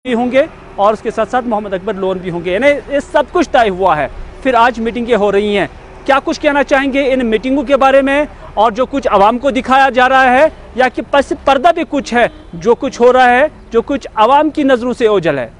भी होंगे और उसके साथ साथ मोहम्मद अकबर लोन भी होंगे, यानी ये सब कुछ तय हुआ है। फिर आज मीटिंगें हो रही हैं, क्या कुछ कहना चाहेंगे इन मीटिंगों के बारे में और जो कुछ आवाम को दिखाया जा रहा है, या कि पस पर्दा भी कुछ है जो कुछ हो रहा है जो कुछ आवाम की नज़रों से ओझल है?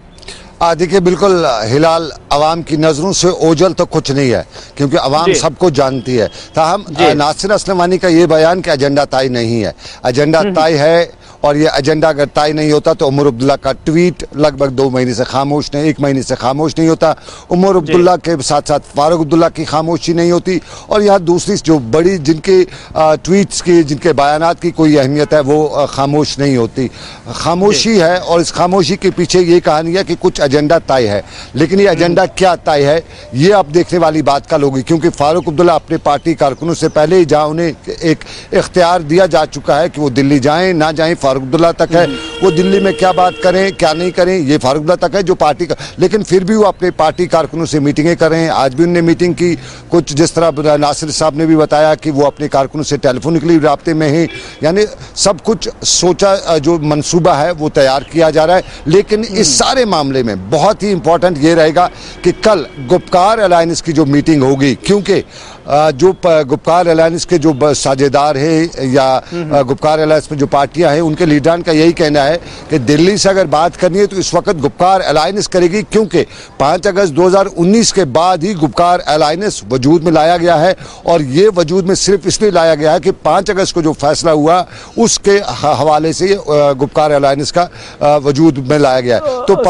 देखिए, बिल्कुल हिलाल, आवाम की नज़रों से ओझल तो कुछ नहीं है क्योंकि आवाम सबको जानती है। ताहम नासिर असलम का ये बयान कि एजेंडा तय नहीं है, एजेंडा तय है। और ये एजेंडा अगर तय नहीं होता तो उमर अब्दुल्ला का ट्वीट लगभग 2 महीने से खामोश नहीं, 1 महीने से खामोश नहीं होता। उमर अब्दुल्ला के साथ साथ फारूक अब्दुल्ला की खामोशी नहीं होती। और यहाँ दूसरी जो बड़ी जिनके ट्वीट्स की, जिनके बयानात की कोई अहमियत है, वो खामोश नहीं होती। खामोशी है और इस खामोशी के पीछे ये कहानी है कि कुछ एजेंडा तय है, लेकिन ये एजेंडा क्या तय है ये अब देखने वाली बात कल होगी। क्योंकि फारूक अब्दुल्ला अपने पार्टी कारकुनों से पहले ही जहाँ उन्हें एक इख्तियार दिया जा चुका है कि वो दिल्ली जाएं ना जाएं, फारूक अब्दुल्ला तक है। वो दिल्ली में क्या बात करें क्या नहीं करें ये फारूक अब्दुल्ला तक है जो पार्टी का, लेकिन फिर भी वो अपने पार्टी कारकुनों से मीटिंगें कर रहे हैं। आज भी उन्होंने मीटिंग की, कुछ जिस तरह नासिर साहब ने भी बताया कि वो अपने कारकुनों से टेलीफोनिकली राब्ते में हैं। यानी सब कुछ सोचा, जो मंसूबा है वो तैयार किया जा रहा है। लेकिन इस सारे मामले में बहुत ही इंपॉर्टेंट ये रहेगा कि कल गुपकार अलायंस की जो मीटिंग होगी, क्योंकि जो गुपकार अलायंस के जो साझेदार हैं या गुपकार अलायंस में जो पार्टियां हैं, उनके लीडरान का यही कहना है कि दिल्ली से अगर बात करनी है तो इस वक्त गुपकार अलायंस करेगी, क्योंकि 5 अगस्त 2019 के बाद ही गुपकार अलायंस वजूद में लाया गया है। और ये वजूद में सिर्फ इसलिए लाया गया है कि 5 अगस्त को जो फैसला हुआ उसके हवाले से गुपकार अलायंस का वजूद में लाया गया है। तो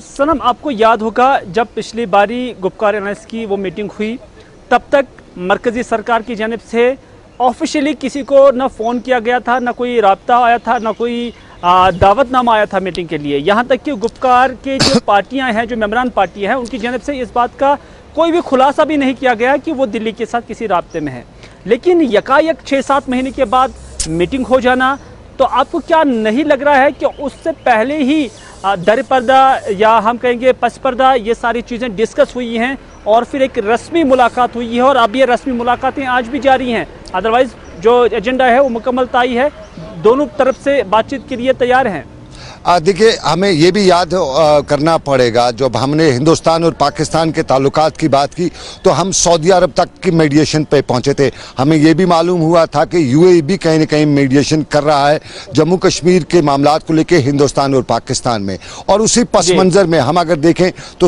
सनम, आपको याद होगा जब पिछली बारी गुपकार अलायंस की वो मीटिंग हुई, तब तक मरकजी सरकार की जानिब से ऑफिशियली किसी को न फ़ोन किया गया था, न कोई राब्ता आया था, न कोई दावतनामा आया था मीटिंग के लिए। यहाँ तक कि गुपकार के जो पार्टियाँ हैं, जो मेंबरान पार्टियाँ हैं, उनकी जानिब से इस बात का कोई भी खुलासा भी नहीं किया गया कि वो दिल्ली के साथ किसी राब्ते में है। लेकिन यकायक 6-7 महीने के बाद मीटिंग हो जाना, तो आपको क्या नहीं लग रहा है कि उससे पहले ही दर पर्दा या हम कहेंगे पस पर्दा ये सारी चीज़ें डिस्कस हुई हैं और फिर एक रस्मी मुलाकात हुई है और अब ये रस्मी मुलाकातें आज भी जारी हैं? अदरवाइज़ जो एजेंडा है वो मुकम्मल तय है, दोनों तरफ से बातचीत के लिए तैयार हैं। देखिए, हमें ये भी याद करना पड़ेगा, जब हमने हिंदुस्तान और पाकिस्तान के ताल्लुकात की बात की तो हम सऊदी अरब तक की मीडिएशन पे पहुंचे थे। हमें ये भी मालूम हुआ था कि यूएई भी कहीं न कहीं मीडिएशन कर रहा है जम्मू कश्मीर के मामलात को लेकर हिंदुस्तान और पाकिस्तान में। और उसी पस मंज़र में हम अगर देखें तो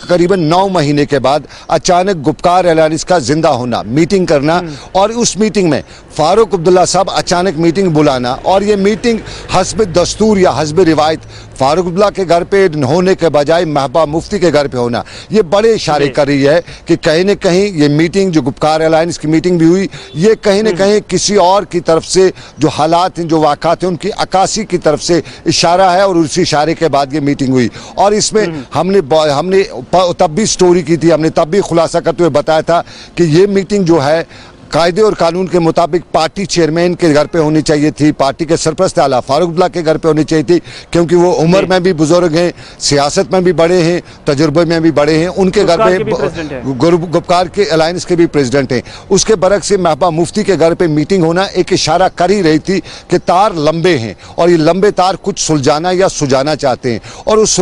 करीबन 9 महीने के बाद अचानक गुपकार अलायंस का जिंदा होना, मीटिंग करना, और उस मीटिंग में फारूक अब्दुल्ला साहब अचानक मीटिंग बुलाना, और ये मीटिंग हस्ब दस्तूर या हस्ब रिवायत फारूक अब्दुल्ला के घर पे होने के बजाय महबूबा मुफ्ती के घर पे होना, ये बड़े इशारे कर रही है कि कहीं न कहीं ये मीटिंग, जो गुपकार अलायंस की मीटिंग भी हुई, ये कहीं न कहीं किसी और की तरफ से जो हालात हैं, जो वाक़ात हैं, उनकी अक्कासी की तरफ से इशारा है। और उसी इशारे के बाद ये मीटिंग हुई। और इसमें हमने तब भी स्टोरी की थी, हमने तब भी खुलासा करते हुए बताया था कि ये मीटिंग जो है कायदे और कानून के मुताबिक पार्टी चेयरमैन के घर पे होनी चाहिए थी, पार्टी के सरपरस्त आला फारूक अब्दुल्ला के घर पे होनी चाहिए थी, क्योंकि वो उम्र में भी बुजुर्ग हैं, सियासत में भी बड़े हैं, तजुर्बे में भी बड़े हैं। उनके घर पे गुपकार के अलायंस के भी प्रेसिडेंट हैं। उसके बरक्स से महबूबा मुफ्ती के घर पे मीटिंग होना एक इशारा कर ही रही थी कि तार लंबे हैं और ये लंबे तार कुछ सुलझाना या सुझाना चाहते हैं। और उस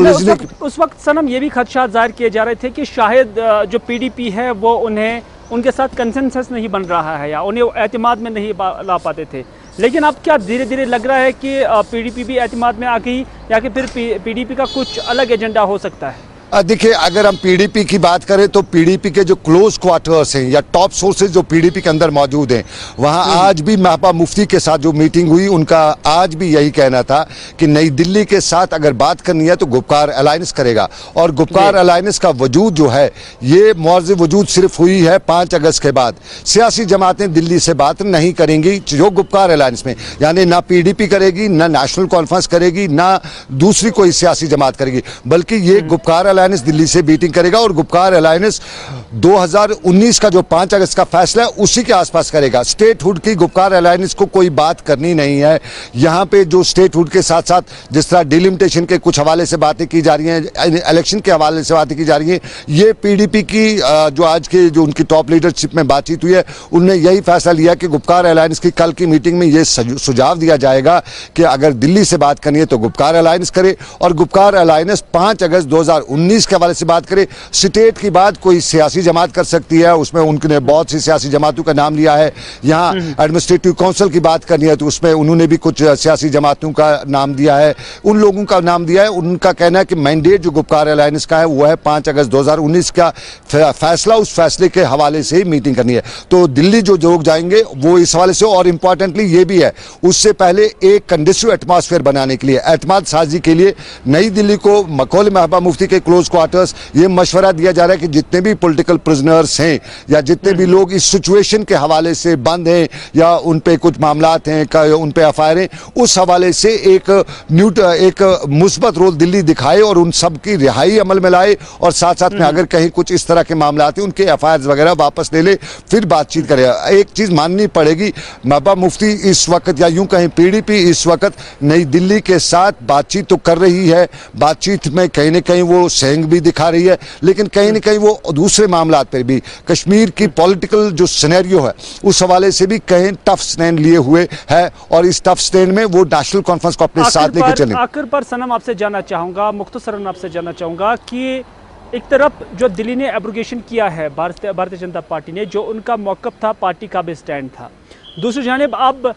वक्त सनम ये भी खदशात जाहिर किए जा रहे थे कि शायद जो PDP है वो उनके साथ कंसेंसस नहीं बन रहा है या उन्हें एतमाद में नहीं ला पाते थे। लेकिन अब क्या धीरे धीरे लग रहा है कि PDP भी एतमाद में आ गई, या कि फिर PDP का कुछ अलग एजेंडा हो सकता है? देखिए, अगर हम PDP की बात करें तो PDP के जो क्लोज क्वार्टर्स हैं या टॉप सोर्सेज जो PDP के अंदर मौजूद हैं, वहां आज भी महबूबा मुफ्ती के साथ जो मीटिंग हुई, उनका आज भी यही कहना था कि नई दिल्ली के साथ अगर बात करनी है तो गुपकार अलायंस करेगा। और गुपकार अलायंस का वजूद जो है, ये मौजूद वजूद सिर्फ हुई है 5 अगस्त के बाद। सियासी जमातें दिल्ली से बात नहीं करेंगी जो गुपकार अलायंस में, यानी ना PDP करेगी, ना नेशनल कॉन्फ्रेंस करेगी, ना दूसरी कोई सियासी जमात करेगी, बल्कि ये गुपकार अलायंस दिल्ली से मीटिंग करेगा और गुपकार अलायंस 2019 का जो 5 अगस्त का फैसला है उसी के आसपास करेगा। स्टेटहुड की गुपकार अलायंस को कोई बात करनी नहीं है। यहाँ पे जो स्टेटहुड के साथ साथ जिस तरह डिलिमिटेशन के कुछ हवाले से बातें की जा रही हैं, इलेक्शन के हवाले से बातें की जा रही हैं, ये पीडीपी की जो आज के जो उनकी टॉप लीडरशिप में बातचीत हुई है उनने यही फैसला लिया कि गुपकार अलायंस की कल की मीटिंग में ये सुझाव दिया जाएगा कि अगर दिल्ली से बात करनी है तो गुपकार अलायंस करे और गुपकार अलायंस 5 अगस्त 2019 के हवाले से बात करे। स्टेट की बात कोई सियासी जमात कर सकती है, उसमें उनने बहुत सी सियासी जमातों का नाम लिया है। यहाँ एडमिनिस्ट्रेटिव काउंसिल की बात करनी है तो उसमें उन्होंने भी कुछ सियासी जमातों का नाम दिया है, उन लोगों का नाम दिया है। उनका कहना है कि मैंडेट जो गुपकार अलायंस का है वो है 5 अगस्त 2019 का फैसला, उस फैसले के हवाले से ही मीटिंग करनी है। तो दिल्ली जो लोग जाएंगे वो इस हवाले से, और इंपॉर्टेंटली ये भी है उससे पहले एक कंडीसिव एटमॉस्फेयर बनाने के लिए, एतमाद साजी के लिए नई दिल्ली को मकौल महबूबा मुफ्ती के क्लोज क्वार्टर्स ये मशवरा दिया जा रहा है कि जितने भी पॉलिटिकल प्रिजनर्स हैं या जितने भी लोग इस सिचुएशन के हवाले से बंद हैं या उन पे कुछ मामलात हैं, उन पे एफआईआर हैं, उस हवाले से एक मुस्बत रोल दिल्ली दिखाए और उन सब की रिहाई अमल में लाए और साथ साथ में अगर कहीं कुछ इस तरह के मामलात हैं उनके एफआईआर वगैरह वापस ले ले, फिर बातचीत करे। एक चीज माननी पड़ेगी, महबूबा मुफ्ती इस वक्त या यूं कहीं पीडीपी इस वक्त नई दिल्ली के साथ बातचीत तो कर रही है, बातचीत में कहीं न कहीं वो सहंग भी दिखा रही है, लेकिन कहीं न कहीं वो दूसरे मामलात पर भी कश्मीर की पॉलिटिकल जो सिनेरियो है उस हवाले से भी कहीं टफ स्टैंड लिए हुए है और इस टफ स्टैंड में वो नेशनल कॉन्फ्रेंस को अपने साथ लेकर चले। आखिर पर सनम आपसे जानना चाहूंगा, मुख्तसरन आपसे जानना चाहूंगा कि एक तरफ जो दिल्ली ने एब्रोगेशन किया है भारतीय जनता पार्टी ने, जो उनका मौक़िफ़ था, पार्टी का भी स्टैंड था, दूसरी जानिब अब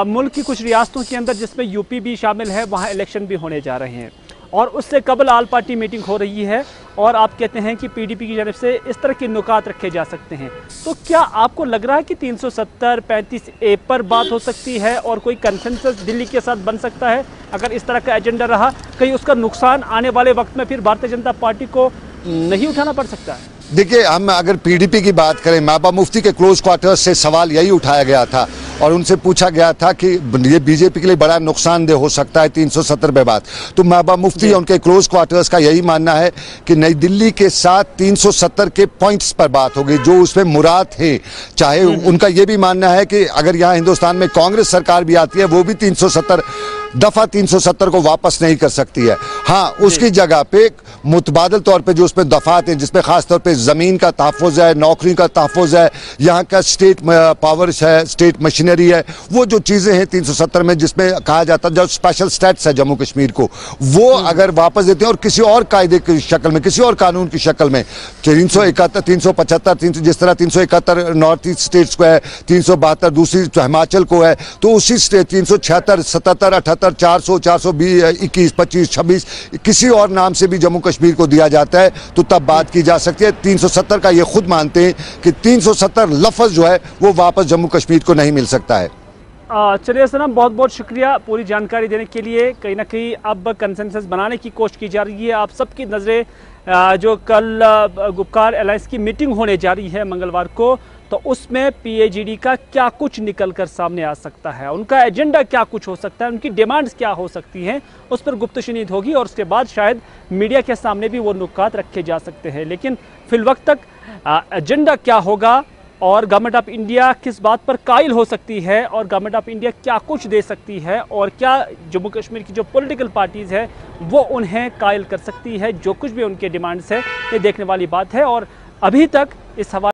मुल्क की कुछ रियासतों के अंदर जिसमें यूपी भी शामिल है वहाँ इलेक्शन भी होने जा रहे हैं और उससे कबल आल पार्टी मीटिंग हो रही है और आप कहते हैं कि पीडीपी की जानिब से इस तरह के नुकात रखे जा सकते हैं। तो क्या आपको लग रहा है कि 370 35A पर बात हो सकती है और कोई कंसेंसस दिल्ली के साथ बन सकता है? अगर इस तरह का एजेंडा रहा, कहीं उसका नुकसान आने वाले वक्त में फिर भारतीय जनता पार्टी को नहीं उठाना पड़ सकता है? देखिए, हम अगर पीडीपी की बात करें, महबूबा मुफ्ती के क्लोज क्वार्टर्स से सवाल यही उठाया गया था और उनसे पूछा गया था कि ये बीजेपी के लिए बड़ा नुकसानदेह हो सकता है 370 पे बात। तो महबूबा मुफ्ती और उनके क्लोज क्वार्टर्स का यही मानना है कि नई दिल्ली के साथ 370 के पॉइंट्स पर बात होगी जो उसमें मुराद है। चाहे उनका ये भी मानना है कि अगर यहाँ हिंदुस्तान में कांग्रेस सरकार भी आती है वो भी 370 को वापस नहीं कर सकती है। हाँ, उसकी जगह पे मुतबादल तौर पे जो उसमें दफात हैं जिसमें खास तौर पे जमीन का तहफ़्फ़ुज़ है, नौकरी का तहफ़्फ़ुज़ है, यहाँ का स्टेट पावर्स है, स्टेट मशीनरी है, वो जो चीज़ें हैं 370 में जिसमें कहा जाता है जो स्पेशल स्टेट्स है जम्मू कश्मीर को, वो अगर वापस देते हैं और किसी और कायदे की शक्ल में, किसी और कानून की शक्ल में 371 375 जिस तरह 371 नॉर्थ ईस्ट स्टेट्स को है, 372 दूसरी हिमाचल को है, तो उसी स्टेट 376 77 78 400 420 21 25 26 किसी और नाम से भी जम्मू कश्मीर को दिया जाता है तो तब बात की जा सकती है। 370 का ये खुद मानते हैं कि 370 लफ्ज़ जो है वो वापस जम्मू कश्मीर को नहीं मिल सकता है। चलिए सनम, बहुत बहुत शुक्रिया पूरी जानकारी देने के लिए। कहीं ना कहीं अब कंसेंसस बनाने की कोशिश की जा रही है। आप सबकी नज़रें जो कल गुपकार अलायंस की मीटिंग होने जा रही है मंगलवार को, तो उसमें पीएजीडी का क्या कुछ निकल कर सामने आ सकता है, उनका एजेंडा क्या कुछ हो सकता है, उनकी डिमांड्स क्या हो सकती हैं, उस पर गुफ्तशुनीद होगी और उसके बाद शायद मीडिया के सामने भी वो नुकात रखे जा सकते हैं। लेकिन फिल वक्त तक एजेंडा क्या होगा और गवर्नमेंट ऑफ इंडिया किस बात पर कायल हो सकती है और गवर्नमेंट ऑफ इंडिया क्या कुछ दे सकती है और क्या जम्मू कश्मीर की जो पॉलिटिकल पार्टीज़ है वो उन्हें कायल कर सकती है, जो कुछ भी उनके डिमांड्स है, ये देखने वाली बात है। और अभी तक इस हवाले